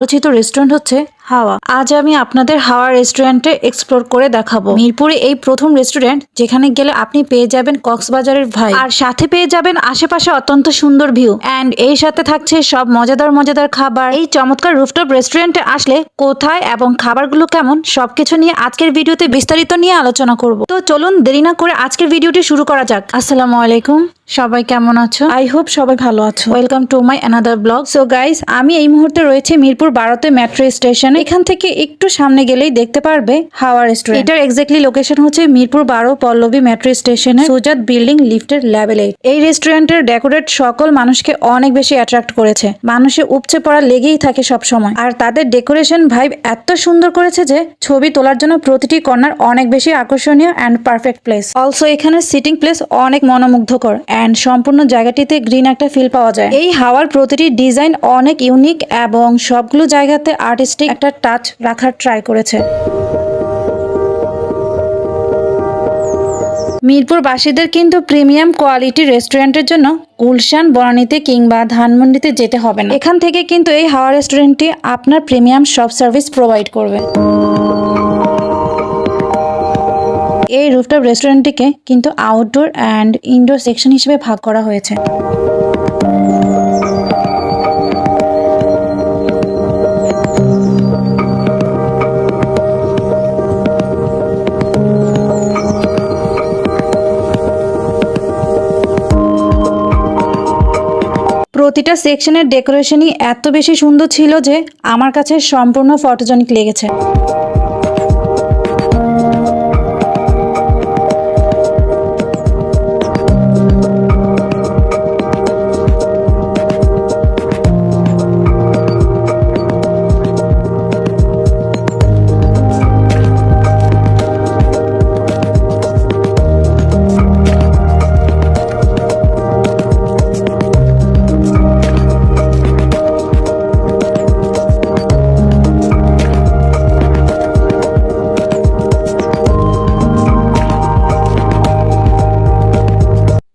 আলোচিত রেস্টুরেন্ট হচ্ছে হাওয়া। আজ আমি আপনাদের হাওয়া রেস্টুরেন্টে এক্সপ্লোর করে দেখাবো। মিরপুরে এই প্রথম রেস্টুরেন্ট যেখানে গেলে আপনি পেয়ে যাবেন কক্সবাজারের ভাই, আর সাথে পেয়ে যাবেন আশেপাশে অত্যন্ত সুন্দর ভিউ, এন্ড এই সাথে থাকছে সব মজাদার খাবার। এই চমৎকার রুফটপ রেস্টুরেন্টে আসলে কোথায় এবং খাবারগুলো কেমন সবকিছু নিয়ে আজকের ভিডিওতে বিস্তারিত নিয়ে আলোচনা করব। তো চলুন দেরি না করে আজকের ভিডিওটি শুরু করা যাক। আসসালামু আলাইকুম, সবাই কেমন আছো? আই হোপ সবাই ভালো আছো। Welcome to my another blog. So guys, আমি এই মুহূর্তে রয়েছে মিরপুর 12তে মেট্রো স্টেশনে। এখান থেকে একটু সামনে গেলেই দেখতে পারবে হাওয়া রেস্টুরেন্ট। এটার এক্স্যাক্টলি লোকেশন হচ্ছে মিরপুর 12 পল্লবী মেট্রো স্টেশনে, সুজাত বিল্ডিং, লিফটের লেভেল 8। এই রেস্টুরেন্টের ডেকোরেট সকল মানুষকে অনেক বেশি অ্যাট্রাক্ট করেছে। মানুষে উপচে পড়া লেগেই থাকে সব সময়, আর তাদের ডেকোরেশন ভাইব এত সুন্দর করেছে যে ছবি তোলার জন্য প্রতিটি কর্নার অনেক বেশি আকর্ষণীয় অ্যান্ড পারফেক্ট প্লেস। অলসো এখানে সিটিং প্লেস অনেক মনোমুগ্ধকর অ্যান্ড সম্পূর্ণ জায়গাটিতে গ্রিন একটা ফিল পাওয়া যায়। এই হাওয়ার প্রতিটি ডিজাইন অনেক ইউনিক এবং সবগুলো জায়গাতে আর্টিস্টিক একটা টাচ রাখার ট্রাই করেছে। মিরপুরবাসীদের কিন্তু প্রিমিয়াম কোয়ালিটি রেস্টুরেন্টের জন্য গুলশান, বনানীতে কিংবা ধানমন্ডিতে যেতে হবে না। এখান থেকে কিন্তু এই হাওয়া রেস্টুরেন্টটি আপনার প্রিমিয়াম সব সার্ভিস প্রোভাইড করবে। এই রুফটপ রেস্টুরেন্টটিকে কিন্তু আউটডোর অ্যান্ড ইনডোর সেকশন হিসেবে ভাগ করা হয়েছে। প্রতিটা সেকশনের ডেকোরেশনই এত বেশি সুন্দর ছিল যে আমার কাছে সম্পূর্ণ ফটোজেনিক লেগেছে।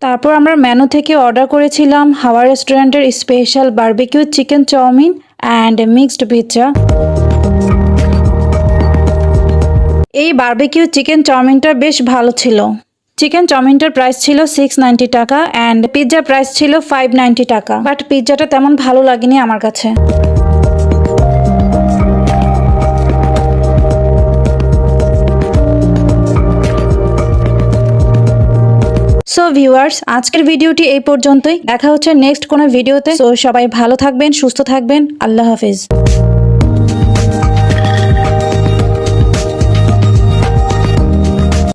তারপর আমরা মেনু থেকে অর্ডার করেছিলাম হাওয়া রেস্টুরেন্টের special barbecue chicken chowmein and mixed pizza. এই বারবিকিউ চিকেন চাউমিনটা বেশ ভালো ছিল। চিকেন চাউমিনটার প্রাইস ছিল 690 টাকা অ্যান্ড পিৎজা প্রাইস ছিল 590 টাকা, বাট পিৎজাটা তেমন ভালো লাগেনি আমার কাছে। সো ভিউয়ার্স, আজকের ভিডিওটি এই পর্যন্তই। দেখা হচ্ছে নেক্সট কোনো ভিডিওতে। সো সবাই ভালো থাকবেন, সুস্থ থাকবেন। আল্লাহ হাফিজ।